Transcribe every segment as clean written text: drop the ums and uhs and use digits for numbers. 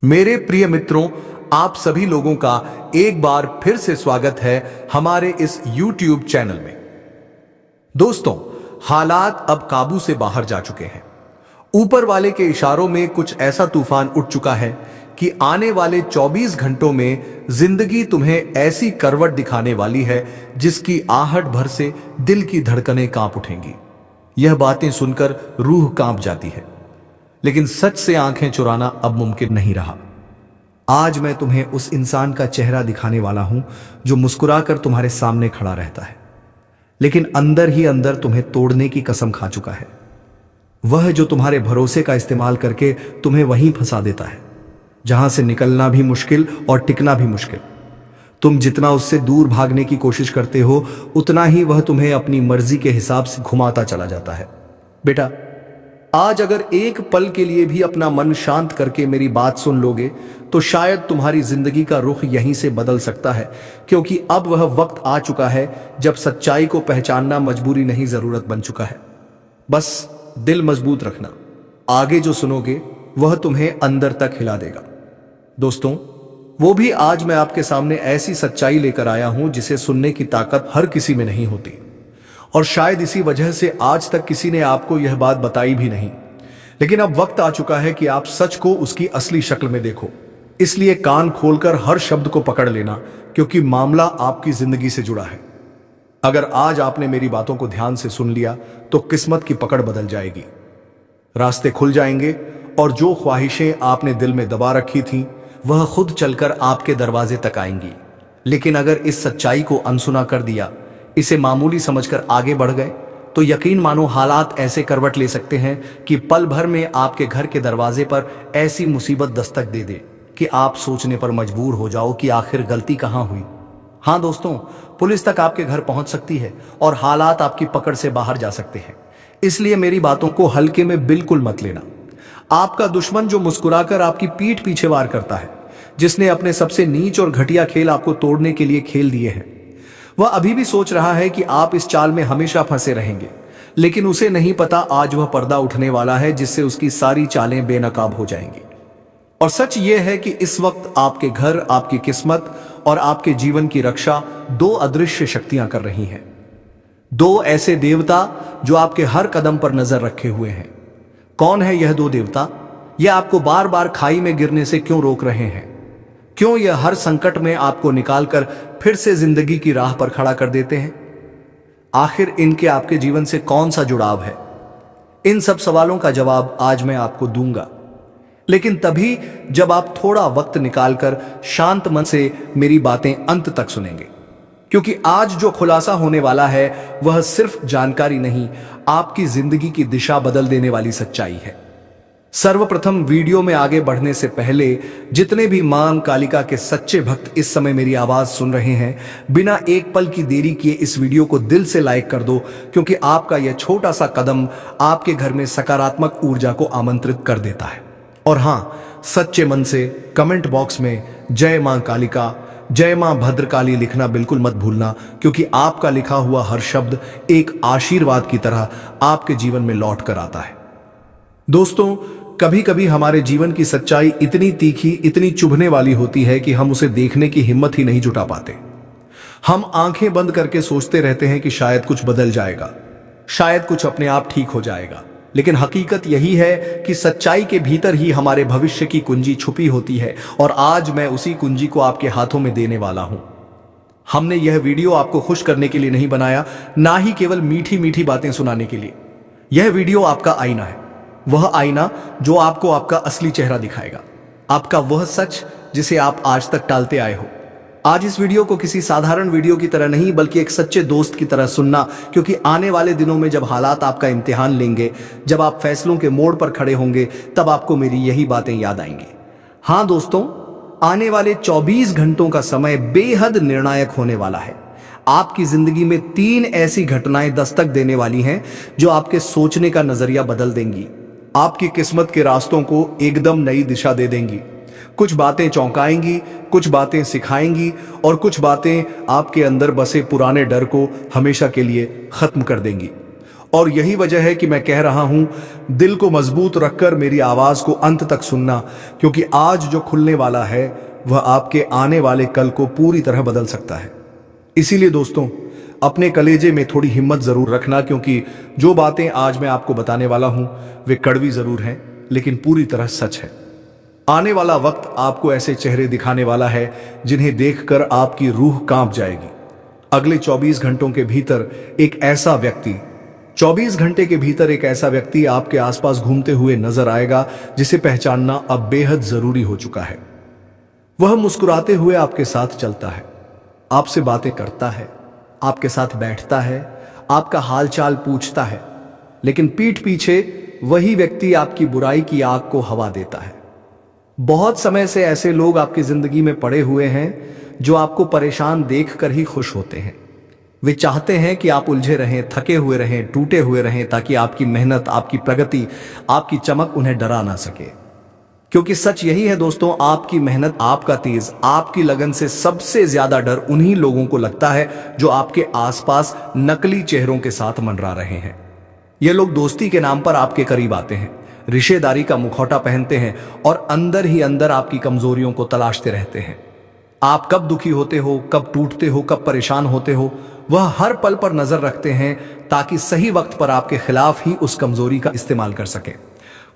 मेरे प्रिय मित्रों, आप सभी लोगों का एक बार फिर से स्वागत है हमारे इस YouTube चैनल में। दोस्तों, हालात अब काबू से बाहर जा चुके हैं। ऊपर वाले के इशारों में कुछ ऐसा तूफान उठ चुका है कि आने वाले 24 घंटों में जिंदगी तुम्हें ऐसी करवट दिखाने वाली है जिसकी आहट भर से दिल की धड़कनें कांप उठेंगी। यह बातें सुनकर रूह कांप जाती है, लेकिन सच से आंखें चुराना अब मुमकिन नहीं रहा। आज मैं तुम्हें उस इंसान का चेहरा दिखाने वाला हूं जो मुस्कुराकर तुम्हारे सामने खड़ा रहता है, लेकिन अंदर ही अंदर तुम्हें तोड़ने की कसम खा चुका है। वह जो तुम्हारे भरोसे का इस्तेमाल करके तुम्हें वहीं फंसा देता है जहां से निकलना भी मुश्किल और टिकना भी मुश्किल। तुम जितना उससे दूर भागने की कोशिश करते हो, उतना ही वह तुम्हें अपनी मर्जी के हिसाब से घुमाता चला जाता है। बेटा, आज अगर एक पल के लिए भी अपना मन शांत करके मेरी बात सुन लोगे तो शायद तुम्हारी जिंदगी का रुख यहीं से बदल सकता है, क्योंकि अब वह वक्त आ चुका है जब सच्चाई को पहचानना मजबूरी नहीं, जरूरत बन चुका है। बस दिल मजबूत रखना, आगे जो सुनोगे वह तुम्हें अंदर तक हिला देगा। दोस्तों, वो भी आज मैं आपके सामने ऐसी सच्चाई लेकर आया हूं जिसे सुनने की ताकत हर किसी में नहीं होती, और शायद इसी वजह से आज तक किसी ने आपको यह बात बताई भी नहीं। लेकिन अब वक्त आ चुका है कि आप सच को उसकी असली शक्ल में देखो। इसलिए कान खोलकर हर शब्द को पकड़ लेना, क्योंकि मामला आपकी जिंदगी से जुड़ा है। अगर आज आपने मेरी बातों को ध्यान से सुन लिया तो किस्मत की पकड़ बदल जाएगी, रास्ते खुल जाएंगे, और जो ख्वाहिशें आपने दिल में दबा रखी थीं वह खुद चलकर आपके दरवाजे तक आएंगी। लेकिन अगर इस सच्चाई को अनसुना कर दिया, इसे मामूली समझकर आगे बढ़ गए, तो यकीन मानो हालात ऐसे करवट ले सकते हैं कि पल भर में आपके घर के दरवाजे पर ऐसी मुसीबत दस्तक दे दे कि आप सोचने पर मजबूर हो जाओ कि आखिर गलती कहां हुई। हाँ दोस्तों, पुलिस तक आपके घर पहुंच सकती है और हालात आपकी पकड़ से बाहर जा सकते हैं। इसलिए मेरी बातों को हल्के में बिल्कुल मत लेना। आपका दुश्मन जो मुस्कुराकर आपकी पीठ पीछे वार करता है, जिसने अपने सबसे नीच और घटिया खेल आपको तोड़ने के लिए खेल दिए हैं, वह अभी भी सोच रहा है कि आप इस चाल में हमेशा फंसे रहेंगे। लेकिन उसे नहीं पता आज वह पर्दा उठने वाला है जिससे उसकी सारी चालें बेनकाब हो जाएंगी। और सच यह है कि इस वक्त आपके घर, आपकी किस्मत और आपके जीवन की रक्षा दो अदृश्य शक्तियां कर रही हैं। दो ऐसे देवता जो आपके हर कदम पर नजर रखे हुए हैं। कौन है यह दो देवता? यह आपको बार बार खाई में गिरने से क्यों रोक रहे हैं? क्यों यह हर संकट में आपको निकालकर फिर से जिंदगी की राह पर खड़ा कर देते हैं? आखिर इनके आपके जीवन से कौन सा जुड़ाव है? इन सब सवालों का जवाब आज मैं आपको दूंगा, लेकिन तभी जब आप थोड़ा वक्त निकालकर शांत मन से मेरी बातें अंत तक सुनेंगे। क्योंकि आज जो खुलासा होने वाला है वह सिर्फ जानकारी नहीं, आपकी जिंदगी की दिशा बदल देने वाली सच्चाई है। सर्वप्रथम वीडियो में आगे बढ़ने से पहले जितने भी मां कालिका के सच्चे भक्त इस समय मेरी आवाज सुन रहे हैं, बिना एक पल की देरी किए इस वीडियो को दिल से लाइक कर दो, क्योंकि आपका यह छोटा सा कदम आपके घर में सकारात्मक ऊर्जा को आमंत्रित कर देता है। और हां, सच्चे मन से कमेंट बॉक्स में जय मां कालिका, जय मां भद्रकाली लिखना बिल्कुल मत भूलना, क्योंकि आपका लिखा हुआ हर शब्द एक आशीर्वाद की तरह आपके जीवन में लौट कर आता है। दोस्तों, कभी कभी हमारे जीवन की सच्चाई इतनी तीखी, इतनी चुभने वाली होती है कि हम उसे देखने की हिम्मत ही नहीं जुटा पाते। हम आंखें बंद करके सोचते रहते हैं कि शायद कुछ बदल जाएगा, शायद कुछ अपने आप ठीक हो जाएगा। लेकिन हकीकत यही है कि सच्चाई के भीतर ही हमारे भविष्य की कुंजी छुपी होती है, और आज मैं उसी कुंजी को आपके हाथों में देने वाला हूं। हमने यह वीडियो आपको खुश करने के लिए नहीं बनाया, ना ही केवल मीठी मीठी बातें सुनाने के लिए। यह वीडियो आपका आईना है, वह आईना जो आपको आपका असली चेहरा दिखाएगा, आपका वह सच जिसे आप आज तक टालते आए हो। आज इस वीडियो को किसी साधारण वीडियो की तरह नहीं, बल्कि एक सच्चे दोस्त की तरह सुनना, क्योंकि आने वाले दिनों में जब हालात आपका इम्तिहान लेंगे, जब आप फैसलों के मोड़ पर खड़े होंगे, तब आपको मेरी यही बातें याद आएंगी। हाँ दोस्तों, आने वाले 24 घंटों का समय बेहद निर्णायक होने वाला है। आपकी जिंदगी में 3 ऐसी घटनाएं दस्तक देने वाली हैं जो आपके सोचने का नजरिया बदल देंगी, आपकी किस्मत के रास्तों को एकदम नई दिशा दे देंगी। कुछ बातें चौंकाएंगी, कुछ बातें सिखाएंगी, और कुछ बातें आपके अंदर बसे पुराने डर को हमेशा के लिए खत्म कर देंगी। और यही वजह है कि मैं कह रहा हूं, दिल को मजबूत रखकर मेरी आवाज को अंत तक सुनना, क्योंकि आज जो खुलने वाला है वह आपके आने वाले कल को पूरी तरह बदल सकता है। इसीलिए दोस्तों, अपने कलेजे में थोड़ी हिम्मत जरूर रखना, क्योंकि जो बातें आज मैं आपको बताने वाला हूं वे कड़वी जरूर हैं, लेकिन पूरी तरह सच है। आने वाला वक्त आपको ऐसे चेहरे दिखाने वाला है जिन्हें देखकर आपकी रूह कांप जाएगी। अगले 24 घंटों के भीतर एक ऐसा व्यक्ति 24 घंटे के भीतर एक ऐसा व्यक्ति आपके आसपास घूमते हुए नजर आएगा जिसे पहचानना अब बेहद जरूरी हो चुका है। वह मुस्कुराते हुए आपके साथ चलता है, आपसे बातें करता है, आपके साथ बैठता है, आपका हालचाल पूछता है, लेकिन पीठ पीछे वही व्यक्ति आपकी बुराई की आग को हवा देता है। बहुत समय से ऐसे लोग आपकी जिंदगी में पड़े हुए हैं जो आपको परेशान देखकर ही खुश होते हैं। वे चाहते हैं कि आप उलझे रहें, थके हुए रहें, टूटे हुए रहें, ताकि आपकी मेहनत, आपकी प्रगति, आपकी चमक उन्हें डरा ना सके। क्योंकि सच यही है दोस्तों, आपकी मेहनत, आपका तेज, आपकी लगन से सबसे ज्यादा डर उन्हीं लोगों को लगता है जो आपके आसपास नकली चेहरों के साथ मंडरा रहे हैं। ये लोग दोस्ती के नाम पर आपके करीब आते हैं, रिश्तेदारी का मुखौटा पहनते हैं और अंदर ही अंदर आपकी कमजोरियों को तलाशते रहते हैं। आप कब दुखी होते हो, कब टूटते हो, कब परेशान होते हो, वह हर पल पर नजर रखते हैं ताकि सही वक्त पर आपके खिलाफ ही उस कमजोरी का इस्तेमाल कर सके।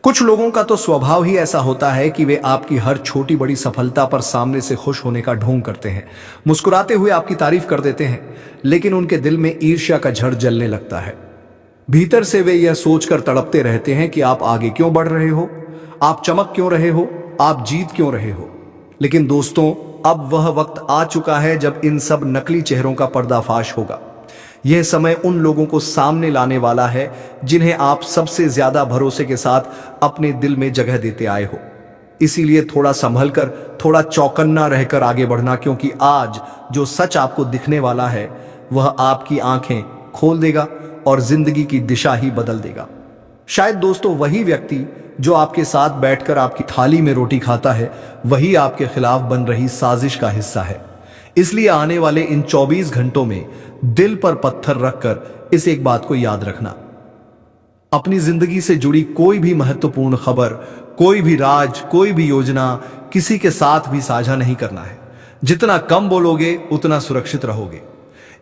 कुछ लोगों का तो स्वभाव ही ऐसा होता है कि वे आपकी हर छोटी बड़ी सफलता पर सामने से खुश होने का ढोंग करते हैं, मुस्कुराते हुए आपकी तारीफ कर देते हैं, लेकिन उनके दिल में ईर्ष्या का झड़ जलने लगता है। भीतर से वे यह सोचकर तड़पते रहते हैं कि आप आगे क्यों बढ़ रहे हो, आप चमक क्यों रहे हो, आप जीत क्यों रहे हो। लेकिन दोस्तों, अब वह वक्त आ चुका है जब इन सब नकली चेहरों का पर्दाफाश होगा। यह समय उन लोगों को सामने लाने वाला है जिन्हें आप सबसे ज्यादा भरोसे के साथ अपने दिल में जगह देते आए हो। इसीलिए थोड़ा संभल कर, थोड़ा चौकन्ना रहकर आगे बढ़ना, क्योंकि आज जो सच आपको दिखने वाला है वह आपकी आंखें खोल देगा और जिंदगी की दिशा ही बदल देगा। शायद दोस्तों, वही व्यक्ति जो आपके साथ बैठकर आपकी थाली में रोटी खाता है, वही आपके खिलाफ बन रही साजिश का हिस्सा है। इसलिए आने वाले इन 24 घंटों में दिल पर पत्थर रखकर इस एक बात को याद रखना, अपनी जिंदगी से जुड़ी कोई भी महत्वपूर्ण खबर, कोई भी राज, कोई भी योजना किसी के साथ भी साझा नहीं करना है। जितना कम बोलोगे उतना सुरक्षित रहोगे।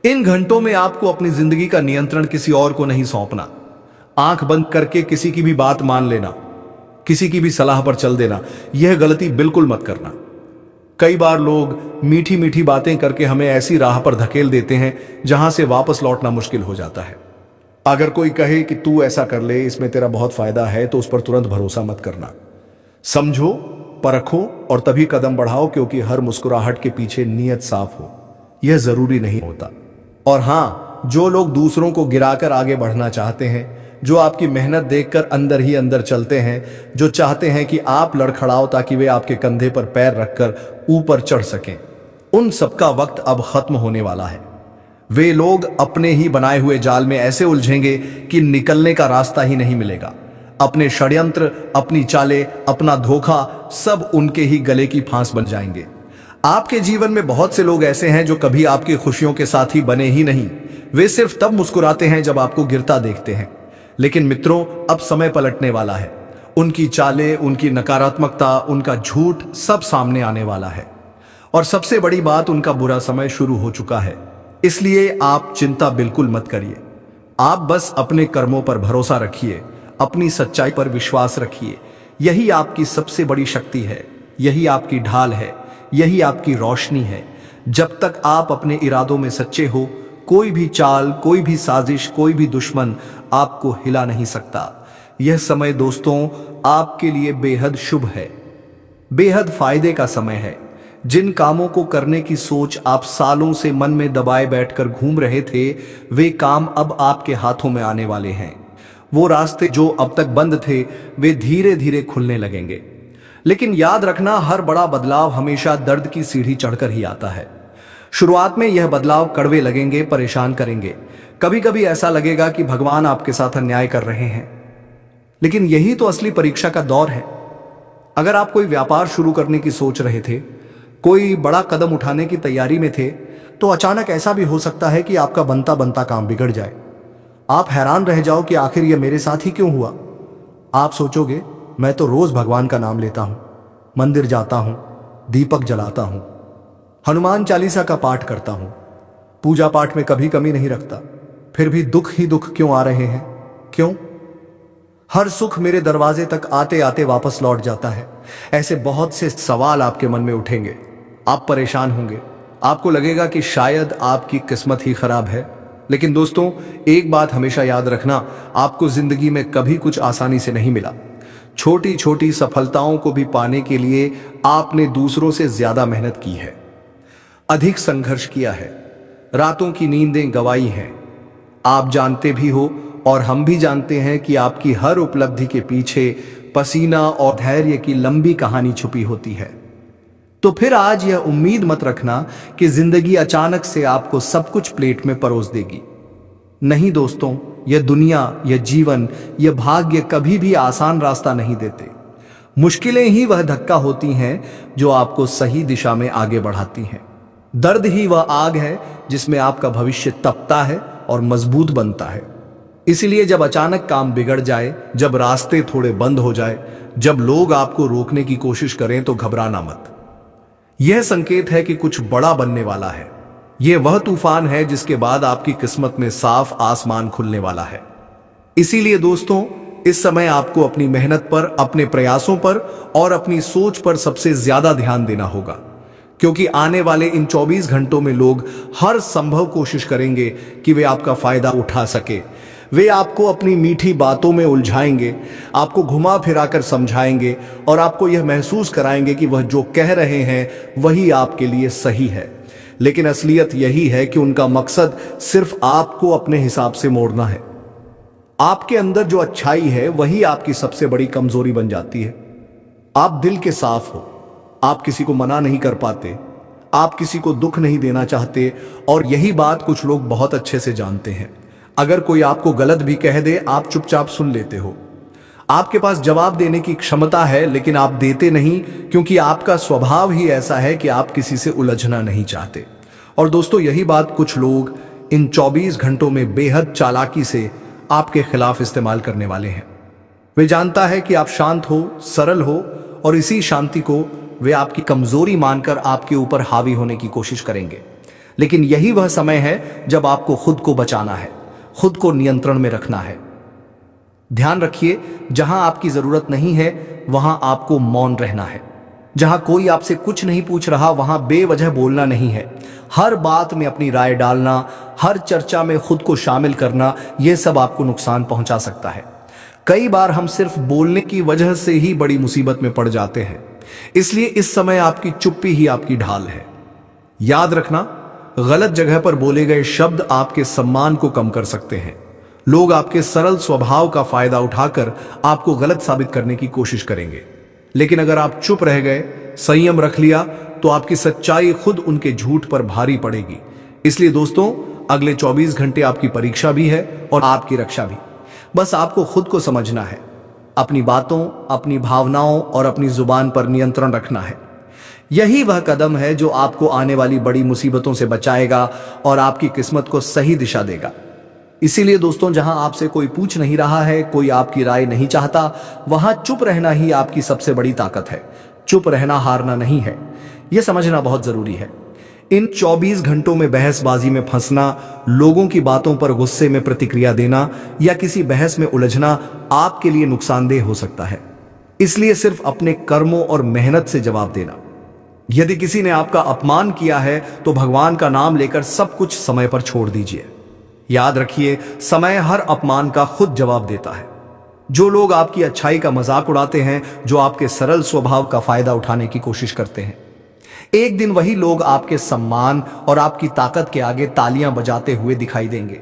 इन घंटों में आपको अपनी जिंदगी का नियंत्रण किसी और को नहीं सौंपना। आंख बंद करके किसी की भी बात मान लेना, किसी की भी सलाह पर चल देना, यह गलती बिल्कुल मत करना। कई बार लोग मीठी मीठी बातें करके हमें ऐसी राह पर धकेल देते हैं जहां से वापस लौटना मुश्किल हो जाता है। अगर कोई कहे कि तू ऐसा कर ले, इसमें तेरा बहुत फायदा है, तो उस पर तुरंत भरोसा मत करना। समझो, परखो और तभी कदम बढ़ाओ, क्योंकि हर मुस्कुराहट के पीछे नीयत साफ हो यह जरूरी नहीं होता। और हां, जो लोग दूसरों को गिराकर आगे बढ़ना चाहते हैं, जो आपकी मेहनत देखकर अंदर ही अंदर चलते हैं, जो चाहते हैं कि आप लड़खड़ाओ ताकि वे आपके कंधे पर पैर रखकर ऊपर चढ़ सकें, उन सबका वक्त अब खत्म होने वाला है। वे लोग अपने ही बनाए हुए जाल में ऐसे उलझेंगे कि निकलने का रास्ता ही नहीं मिलेगा। अपने षड्यंत्र, अपनी चालें, अपना धोखा, सब उनके ही गले की फांस बन जाएंगे। आपके जीवन में बहुत से लोग ऐसे हैं जो कभी आपकी खुशियों के साथी बने ही नहीं। वे सिर्फ तब मुस्कुराते हैं जब आपको गिरता देखते हैं। लेकिन मित्रों, अब समय पलटने वाला है। उनकी चालें, उनकी नकारात्मकता, उनका झूठ सब सामने आने वाला है। और सबसे बड़ी बात, उनका बुरा समय शुरू हो चुका है। इसलिए आप चिंता बिल्कुल मत करिए। आप बस अपने कर्मों पर भरोसा रखिए, अपनी सच्चाई पर विश्वास रखिए। यही आपकी सबसे बड़ी शक्ति है, यही आपकी ढाल है, यही आपकी रोशनी है। जब तक आप अपने इरादों में सच्चे हो, कोई भी चाल, कोई भी साजिश, कोई भी दुश्मन आपको हिला नहीं सकता। यह समय दोस्तों आपके लिए बेहद शुभ है, बेहद फायदे का समय है। जिन कामों को करने की सोच आप सालों से मन में दबाए बैठकर घूम रहे थे, वे काम अब आपके हाथों में आने वाले हैं। वो रास्ते जो अब तक बंद थे, वे धीरे धीरे खुलने लगेंगे। लेकिन याद रखना, हर बड़ा बदलाव हमेशा दर्द की सीढ़ी चढ़कर ही आता है। शुरुआत में यह बदलाव कड़वे लगेंगे, परेशान करेंगे। कभी कभी ऐसा लगेगा कि भगवान आपके साथ अन्याय कर रहे हैं। लेकिन यही तो असली परीक्षा का दौर है। अगर आप कोई व्यापार शुरू करने की सोच रहे थे, कोई बड़ा कदम उठाने की तैयारी में थे, तो अचानक ऐसा भी हो सकता है कि आपका बनता बनता काम बिगड़ जाए। आप हैरान रह जाओ कि आखिर यह मेरे साथ ही क्यों हुआ। आप सोचोगे, मैं तो रोज भगवान का नाम लेता हूं, मंदिर जाता हूं, दीपक जलाता हूं, हनुमान चालीसा का पाठ करता हूं, पूजा पाठ में कभी कमी नहीं रखता, फिर भी दुख ही दुख क्यों आ रहे हैं? क्यों? हर सुख मेरे दरवाजे तक आते आते वापस लौट जाता है। ऐसे बहुत से सवाल आपके मन में उठेंगे। आप परेशान होंगे, आपको लगेगा कि शायद आपकी किस्मत ही खराब है। लेकिन दोस्तों, एक बात हमेशा याद रखना, आपको जिंदगी में कभी कुछ आसानी से नहीं मिला। छोटी छोटी सफलताओं को भी पाने के लिए आपने दूसरों से ज्यादा मेहनत की है, अधिक संघर्ष किया है, रातों की नींदें गंवाई हैं। आप जानते भी हो और हम भी जानते हैं कि आपकी हर उपलब्धि के पीछे पसीना और धैर्य की लंबी कहानी छुपी होती है। तो फिर आज यह उम्मीद मत रखना कि जिंदगी अचानक से आपको सब कुछ प्लेट में परोस देगी। नहीं दोस्तों, यह दुनिया, यह जीवन, यह भाग्य कभी भी आसान रास्ता नहीं देते। मुश्किलें ही वह धक्का होती हैं जो आपको सही दिशा में आगे बढ़ाती हैं। दर्द ही वह आग है जिसमें आपका भविष्य तपता है और मजबूत बनता है। इसीलिए जब अचानक काम बिगड़ जाए, जब रास्ते थोड़े बंद हो जाए, जब लोग आपको रोकने की कोशिश करें, तो घबराना मत। यह संकेत है कि कुछ बड़ा बनने वाला है। यह वह तूफान है जिसके बाद आपकी किस्मत में साफ आसमान खुलने वाला है। इसीलिए दोस्तों, इस समय आपको अपनी मेहनत पर, अपने प्रयासों पर और अपनी सोच पर सबसे ज्यादा ध्यान देना होगा, क्योंकि आने वाले इन 24 घंटों में लोग हर संभव कोशिश करेंगे कि वे आपका फायदा उठा सके। वे आपको अपनी मीठी बातों में उलझाएंगे, आपको घुमा फिराकर समझाएंगे और आपको यह महसूस कराएंगे कि वह जो कह रहे हैं वही आपके लिए सही है। लेकिन असलियत यही है कि उनका मकसद सिर्फ आपको अपने हिसाब से मोड़ना है। आपके अंदर जो अच्छाई है वही आपकी सबसे बड़ी कमजोरी बन जाती है। आप दिल के साफ हो, आप किसी को मना नहीं कर पाते, आप किसी को दुख नहीं देना चाहते, और यही बात कुछ लोग बहुत अच्छे से जानते हैं। अगर कोई आपको गलत भी कह दे, आप चुपचाप सुन लेते हो। आपके पास जवाब देने की क्षमता है, लेकिन आप देते नहीं, क्योंकि आपका स्वभाव ही ऐसा है कि आप किसी से उलझना नहीं चाहते। और दोस्तों, यही बात कुछ लोग इन 24 घंटों में बेहद चालाकी से आपके खिलाफ इस्तेमाल करने वाले हैं। वे जानता है कि आप शांत हो, सरल हो, और इसी शांति को वे आपकी कमजोरी मानकर आपके ऊपर हावी होने की कोशिश करेंगे। लेकिन यही वह समय है जब आपको खुद को बचाना है, खुद को नियंत्रण में रखना है। ध्यान रखिए, जहां आपकी जरूरत नहीं है वहां आपको मौन रहना है। जहां कोई आपसे कुछ नहीं पूछ रहा वहां बेवजह बोलना नहीं है। हर बात में अपनी राय डालना, हर चर्चा में खुद को शामिल करना, यह सब आपको नुकसान पहुंचा सकता है। कई बार हम सिर्फ बोलने की वजह से ही बड़ी मुसीबत में पड़ जाते हैं। इसलिए इस समय आपकी चुप्पी ही आपकी ढाल है। याद रखना, गलत जगह पर बोले गए शब्द आपके सम्मान को कम कर सकते हैं। लोग आपके सरल स्वभाव का फायदा उठाकर आपको गलत साबित करने की कोशिश करेंगे। लेकिन अगर आप चुप रह गए, संयम रख लिया, तो आपकी सच्चाई खुद उनके झूठ पर भारी पड़ेगी। इसलिए दोस्तों, अगले 24 घंटे आपकी परीक्षा भी है और आपकी रक्षा भी। बस आपको खुद को समझना है, अपनी बातों, अपनी भावनाओं और अपनी जुबान पर नियंत्रण रखना है। यही वह कदम है जो आपको आने वाली बड़ी मुसीबतों से बचाएगा और आपकी किस्मत को सही दिशा देगा। इसीलिए दोस्तों, जहां आपसे कोई पूछ नहीं रहा है, कोई आपकी राय नहीं चाहता, वहां चुप रहना ही आपकी सबसे बड़ी ताकत है। चुप रहना हारना नहीं है, यह समझना बहुत जरूरी है। इन 24 घंटों में बहसबाजी में फंसना, लोगों की बातों पर गुस्से में प्रतिक्रिया देना या किसी बहस में उलझना आपके लिए नुकसानदेह हो सकता है। इसलिए सिर्फ अपने कर्मों और मेहनत से जवाब देना। यदि किसी ने आपका अपमान किया है तो भगवान का नाम लेकर सब कुछ समय पर छोड़ दीजिए। याद रखिए, समय हर अपमान का खुद जवाब देता है। जो लोग आपकी अच्छाई का मजाक उड़ाते हैं, जो आपके सरल स्वभाव का फायदा उठाने की कोशिश करते हैं, एक दिन वही लोग आपके सम्मान और आपकी ताकत के आगे तालियां बजाते हुए दिखाई देंगे।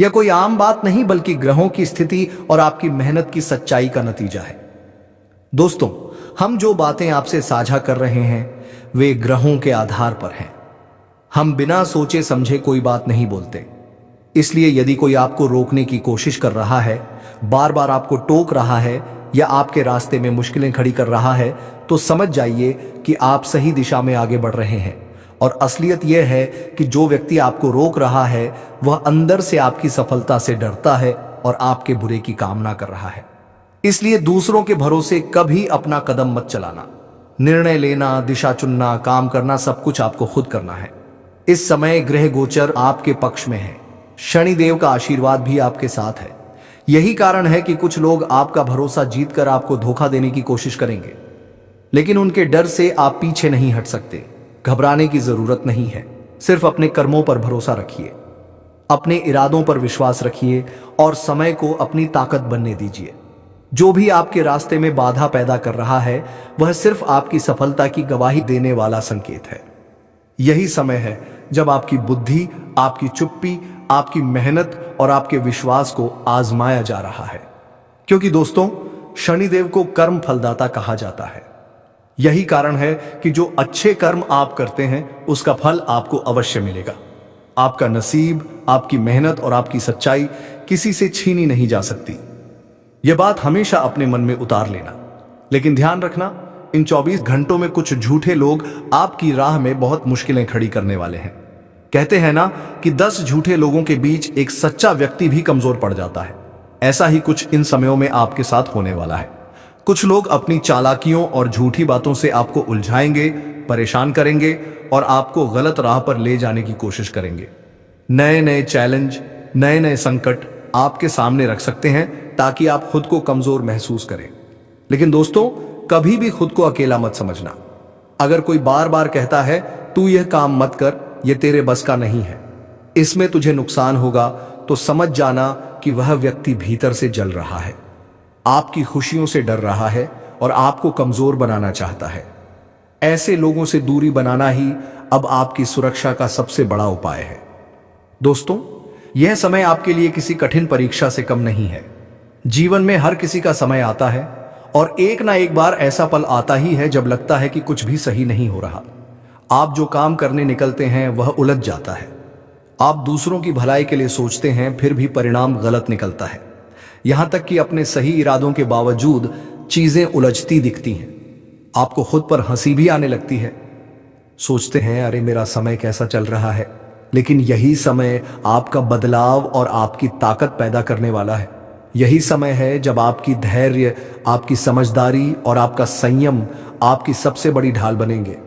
यह कोई आम बात नहीं, बल्कि ग्रहों की स्थिति और आपकी मेहनत की सच्चाई का नतीजा है। दोस्तों, हम जो बातें आपसे साझा कर रहे हैं वे ग्रहों के आधार पर हैं। हम बिना सोचे समझे कोई बात नहीं बोलते। इसलिए यदि कोई आपको रोकने की कोशिश कर रहा है, बार बार आपको टोक रहा है या आपके रास्ते में मुश्किलें खड़ी कर रहा है, तो समझ जाइए कि आप सही दिशा में आगे बढ़ रहे हैं और असलियत यह है कि जो व्यक्ति आपको रोक रहा है वह अंदर से आपकी सफलता से डरता है और आपके बुरे की कामना कर रहा है। इसलिए दूसरों के भरोसे कभी अपना कदम मत चलाना। निर्णय लेना, दिशा चुनना, काम करना, सब कुछ आपको खुद करना है। इस समय ग्रह गोचर आपके पक्ष में है। शनिदेव का आशीर्वाद भी आपके साथ है। यही कारण है कि कुछ लोग आपका भरोसा जीतकर आपको धोखा देने की कोशिश करेंगे, लेकिन उनके डर से आप पीछे नहीं हट सकते। घबराने की जरूरत नहीं है। सिर्फ अपने कर्मों पर भरोसा रखिए, अपने इरादों पर विश्वास रखिए और समय को अपनी ताकत बनने दीजिए। जो भी आपके रास्ते में बाधा पैदा कर रहा है वह सिर्फ आपकी सफलता की गवाही देने वाला संकेत है। यही समय है जब आपकी बुद्धि, आपकी चुप्पी, आपकी मेहनत और आपके विश्वास को आजमाया जा रहा है। क्योंकि दोस्तों, शनिदेव को कर्म फलदाता कहा जाता है। यही कारण है कि जो अच्छे कर्म आप करते हैं उसका फल आपको अवश्य मिलेगा। आपका नसीब, आपकी मेहनत और आपकी सच्चाई किसी से छीनी नहीं जा सकती। यह बात हमेशा अपने मन में उतार लेना। लेकिन ध्यान रखना, इन 24 घंटों में कुछ झूठे लोग आपकी राह में बहुत मुश्किलें खड़ी करने वाले हैं। कहते हैं ना कि 10 झूठे लोगों के बीच एक सच्चा व्यक्ति भी कमजोर पड़ जाता है। ऐसा ही कुछ इन समयों में आपके साथ होने वाला है। कुछ लोग अपनी चालाकियों और झूठी बातों से आपको उलझाएंगे, परेशान करेंगे और आपको गलत राह पर ले जाने की कोशिश करेंगे। नए नए चैलेंज, नए नए संकट आपके सामने रख सकते हैं ताकि आप खुद को कमजोर महसूस करें। लेकिन दोस्तों, कभी भी खुद को अकेला मत समझना। अगर कोई बार बार कहता है तू यह काम मत कर, यह तेरे बस का नहीं है, इसमें तुझे नुकसान होगा, तो समझ जाना कि वह व्यक्ति भीतर से जल रहा है, आपकी खुशियों से डर रहा है और आपको कमजोर बनाना चाहता है। ऐसे लोगों से दूरी बनाना ही अब आपकी सुरक्षा का सबसे बड़ा उपाय है। दोस्तों, यह समय आपके लिए किसी कठिन परीक्षा से कम नहीं है। जीवन में हर किसी का समय आता है और एक ना एक बार ऐसा पल आता ही है जब लगता है कि कुछ भी सही नहीं हो रहा। आप जो काम करने निकलते हैं वह उलझ जाता है। आप दूसरों की भलाई के लिए सोचते हैं, फिर भी परिणाम गलत निकलता है। यहां तक कि अपने सही इरादों के बावजूद चीजें उलझती दिखती हैं। आपको खुद पर हंसी भी आने लगती है। सोचते हैं, अरे मेरा समय कैसा चल रहा है। लेकिन यही समय आपका बदलाव और आपकी ताकत पैदा करने वाला है। यही समय है जब आपकी धैर्य, आपकी समझदारी और आपका संयम आपकी सबसे बड़ी ढाल बनेंगे।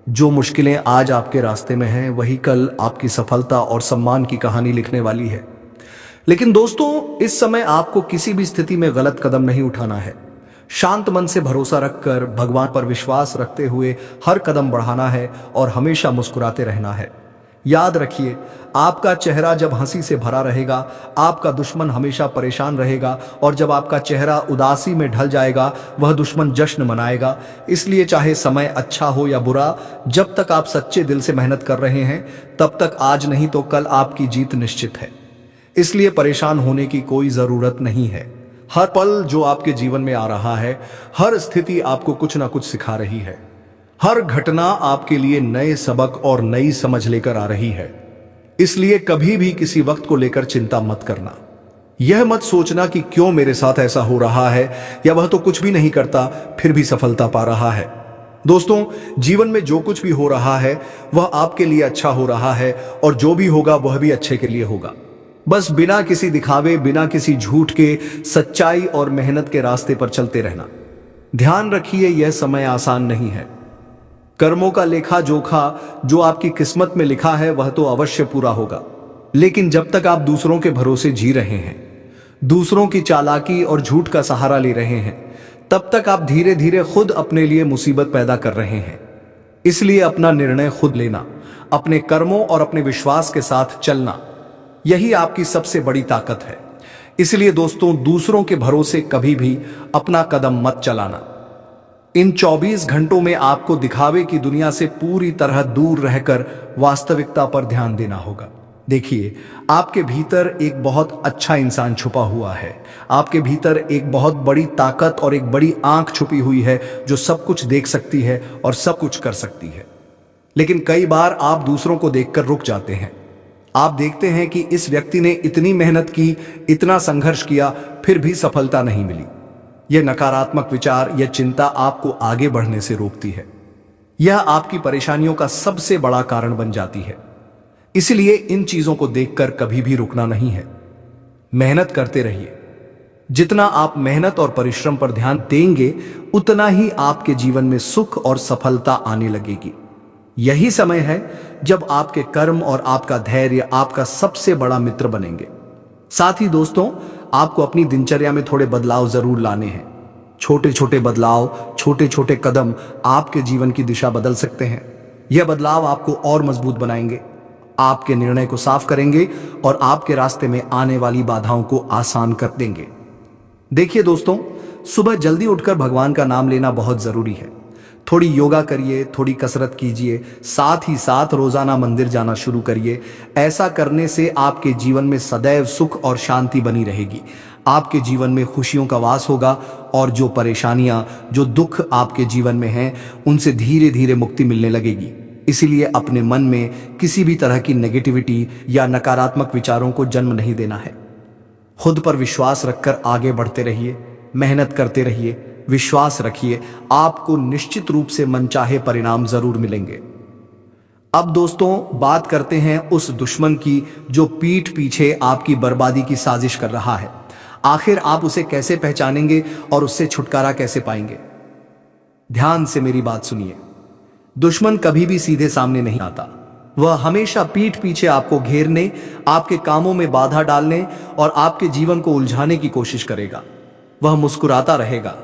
जो मुश्किलें आज आपके रास्ते में हैं वही कल आपकी सफलता और सम्मान की कहानी लिखने वाली है। लेकिन दोस्तों, इस समय आपको किसी भी स्थिति में गलत कदम नहीं उठाना है। शांत मन से भरोसा रखकर, भगवान पर विश्वास रखते हुए हर कदम बढ़ाना है और हमेशा मुस्कुराते रहना है। याद रखिए, आपका चेहरा जब हंसी से भरा रहेगा, आपका दुश्मन हमेशा परेशान रहेगा, और जब आपका चेहरा उदासी में ढल जाएगा, वह दुश्मन जश्न मनाएगा। इसलिए चाहे समय अच्छा हो या बुरा, जब तक आप सच्चे दिल से मेहनत कर रहे हैं, तब तक आज नहीं तो कल आपकी जीत निश्चित है। इसलिए परेशान होने की कोई जरूरत नहीं है। हर पल जो आपके जीवन में आ रहा है, हर स्थिति आपको कुछ ना कुछ सिखा रही है। हर घटना आपके लिए नए सबक और नई समझ लेकर आ रही है। इसलिए कभी भी किसी वक्त को लेकर चिंता मत करना। यह मत सोचना कि क्यों मेरे साथ ऐसा हो रहा है, या वह तो कुछ भी नहीं करता फिर भी सफलता पा रहा है। दोस्तों, जीवन में जो कुछ भी हो रहा है वह आपके लिए अच्छा हो रहा है, और जो भी होगा वह भी अच्छे के लिए होगा। बस बिना किसी दिखावे, बिना किसी झूठ के, सच्चाई और मेहनत के रास्ते पर चलते रहना। ध्यान रखिए, यह समय आसान नहीं है। कर्मों का लेखा जोखा जो आपकी किस्मत में लिखा है वह तो अवश्य पूरा होगा। लेकिन जब तक आप दूसरों के भरोसे जी रहे हैं, दूसरों की चालाकी और झूठ का सहारा ले रहे हैं, तब तक आप धीरे धीरे खुद अपने लिए मुसीबत पैदा कर रहे हैं। इसलिए अपना निर्णय खुद लेना, अपने कर्मों और अपने विश्वास के साथ चलना, यही आपकी सबसे बड़ी ताकत है। इसलिए दोस्तों, दूसरों के भरोसे कभी भी अपना कदम मत चलाना। इन 24 घंटों में आपको दिखावे की दुनिया से पूरी तरह दूर रहकर वास्तविकता पर ध्यान देना होगा। देखिए, आपके भीतर एक बहुत अच्छा इंसान छुपा हुआ है। आपके भीतर एक बहुत बड़ी ताकत और एक बड़ी आंख छुपी हुई है जो सब कुछ देख सकती है और सब कुछ कर सकती है। लेकिन कई बार आप दूसरों को देखकर रुक जाते हैं। आप देखते हैं कि इस व्यक्ति ने इतनी मेहनत की, इतना संघर्ष किया, फिर भी सफलता नहीं मिली। यह नकारात्मक विचार या चिंता आपको आगे बढ़ने से रोकती है। यह आपकी परेशानियों का सबसे बड़ा कारण बन जाती है। इसलिए इन चीजों को देखकर कभी भी रुकना नहीं है। मेहनत करते रहिए। जितना आप मेहनत और परिश्रम पर ध्यान देंगे, उतना ही आपके जीवन में सुख और सफलता आने लगेगी। यही समय है जब आपके कर्म और आपका धैर्य आपका सबसे बड़ा मित्र बनेंगे। साथ ही दोस्तों, आपको अपनी दिनचर्या में थोड़े बदलाव जरूर लाने हैं। छोटे छोटे बदलाव, छोटे छोटे कदम आपके जीवन की दिशा बदल सकते हैं। यह बदलाव आपको और मजबूत बनाएंगे, आपके निर्णय को साफ करेंगे और आपके रास्ते में आने वाली बाधाओं को आसान कर देंगे। देखिए दोस्तों, सुबह जल्दी उठकर भगवान का नाम लेना बहुत जरूरी है। थोड़ी योगा करिए, थोड़ी कसरत कीजिए, साथ ही साथ रोजाना मंदिर जाना शुरू करिए। ऐसा करने से आपके जीवन में सदैव सुख और शांति बनी रहेगी। आपके जीवन में खुशियों का वास होगा और जो परेशानियां, जो दुख आपके जीवन में हैं, उनसे धीरे धीरे मुक्ति मिलने लगेगी। इसीलिए अपने मन में किसी भी तरह की नेगेटिविटी या नकारात्मक विचारों को जन्म नहीं देना है। खुद पर विश्वास रखकर आगे बढ़ते रहिए, मेहनत करते रहिए, विश्वास रखिए, आपको निश्चित रूप से मनचाहे परिणाम जरूर मिलेंगे। अब दोस्तों, बात करते हैं उस दुश्मन की जो पीठ पीछे आपकी बर्बादी की साजिश कर रहा है। आखिर आप उसे कैसे पहचानेंगे और उससे छुटकारा कैसे पाएंगे? ध्यान से मेरी बात सुनिए। दुश्मन कभी भी सीधे सामने नहीं आता। वह हमेशा पीठ पीछे आपको घेरने, आपके कामों में बाधा डालने और आपके जीवन को उलझाने की कोशिश करेगा। वह मुस्कुराता रहेगा,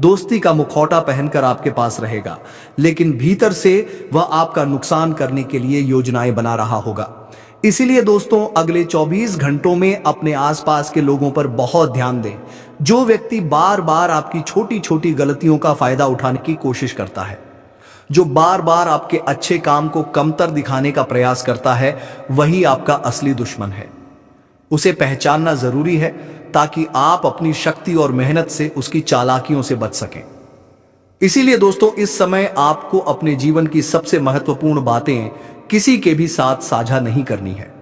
दोस्ती का मुखौटा पहनकर आपके पास रहेगा, लेकिन भीतर से वह आपका नुकसान करने के लिए योजनाएं बना रहा होगा। इसीलिए दोस्तों, अगले 24 घंटों में अपने आसपास के लोगों पर बहुत ध्यान दें। जो व्यक्ति बार बार आपकी छोटी छोटी गलतियों का फायदा उठाने की कोशिश करता है, जो बार बार आपके अच्छे काम को कमतर दिखाने का प्रयास करता है, वही आपका असली दुश्मन है। उसे पहचानना जरूरी है ताकि आप अपनी शक्ति और मेहनत से उसकी चालाकियों से बच सकें। इसीलिए दोस्तों, इस समय आपको अपने जीवन की सबसे महत्वपूर्ण बातें किसी के भी साथ साझा नहीं करनी है।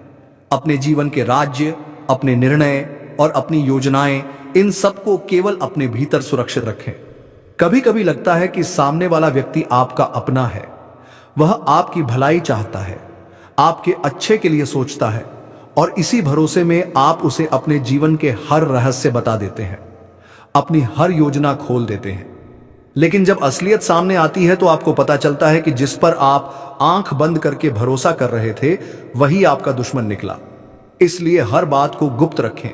अपने जीवन के राज्य, अपने निर्णय और अपनी योजनाएं, इन सबको केवल अपने भीतर सुरक्षित रखें। कभी कभी लगता है कि सामने वाला व्यक्ति आपका अपना है, वह आपकी भलाई चाहता है, आपके अच्छे के लिए सोचता है और इसी भरोसे में आप उसे अपने जीवन के हर रहस्य बता देते हैं, अपनी हर योजना खोल देते हैं। लेकिन जब असलियत सामने आती है तो आपको पता चलता है कि जिस पर आप आंख बंद करके भरोसा कर रहे थे, वही आपका दुश्मन निकला। इसलिए हर बात को गुप्त रखें।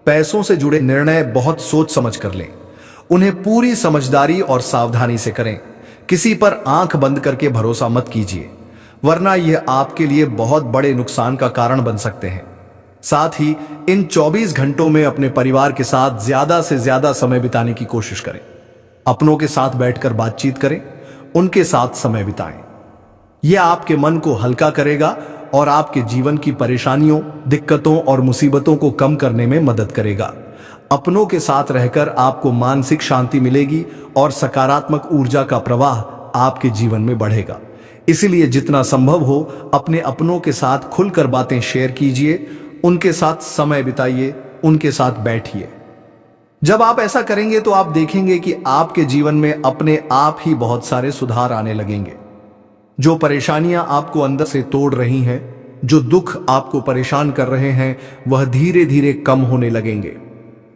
पैसों से जुड़े निर्णय बहुत सोच समझ कर लें। उन्हें पूरी समझदारी और सावधानी से करें। किसी पर आंख बंद करके भरोसा मत कीजिए, वरना यह आपके लिए बहुत बड़े नुकसान का कारण बन सकते हैं। साथ ही इन 24 घंटों में अपने परिवार के साथ ज्यादा से ज्यादा समय बिताने की कोशिश करें। अपनों के साथ बैठकर बातचीत करें, उनके साथ समय बिताएं। यह आपके मन को हल्का करेगा और आपके जीवन की परेशानियों, दिक्कतों और मुसीबतों को कम करने में मदद करेगा। अपनों के साथ रहकर आपको मानसिक शांति मिलेगी और सकारात्मक ऊर्जा का प्रवाह आपके जीवन में बढ़ेगा। इसलिए जितना संभव हो अपने अपनों के साथ खुलकर बातें शेयर कीजिए, उनके साथ समय बिताइए, उनके साथ बैठिए। जब आप ऐसा करेंगे तो आप देखेंगे कि आपके जीवन में अपने आप ही बहुत सारे सुधार आने लगेंगे। जो परेशानियां आपको अंदर से तोड़ रही हैं, जो दुख आपको परेशान कर रहे हैं, वह धीरे धीरे कम होने लगेंगे।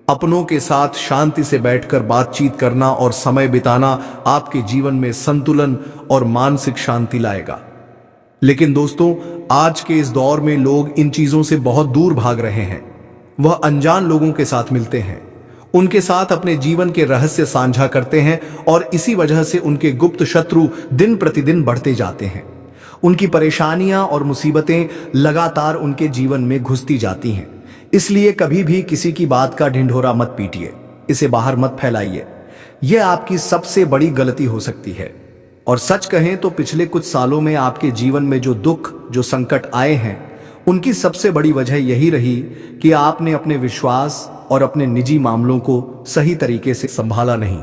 अपनों के साथ शांति से बैठकर बातचीत करना और समय बिताना आपके जीवन में संतुलन और मानसिक शांति लाएगा। लेकिन दोस्तों, आज के इस दौर में लोग इन चीजों से बहुत दूर भाग रहे हैं। वह अनजान लोगों के साथ मिलते हैं, उनके साथ अपने जीवन के रहस्य साझा करते हैं और इसी वजह से उनके गुप्त शत्रु दिन प्रतिदिन बढ़ते जाते हैं। उनकी परेशानियां और मुसीबतें लगातार उनके जीवन में घुसती जाती हैं। इसलिए कभी भी किसी की बात का ढिंढोरा मत पीटिए, इसे बाहर मत फैलाइए। यह आपकी सबसे बड़ी गलती हो सकती है। और सच कहें तो पिछले कुछ सालों में आपके जीवन में जो दुख, जो संकट आए हैं, उनकी सबसे बड़ी वजह यही रही कि आपने अपने विश्वास और अपने निजी मामलों को सही तरीके से संभाला नहीं।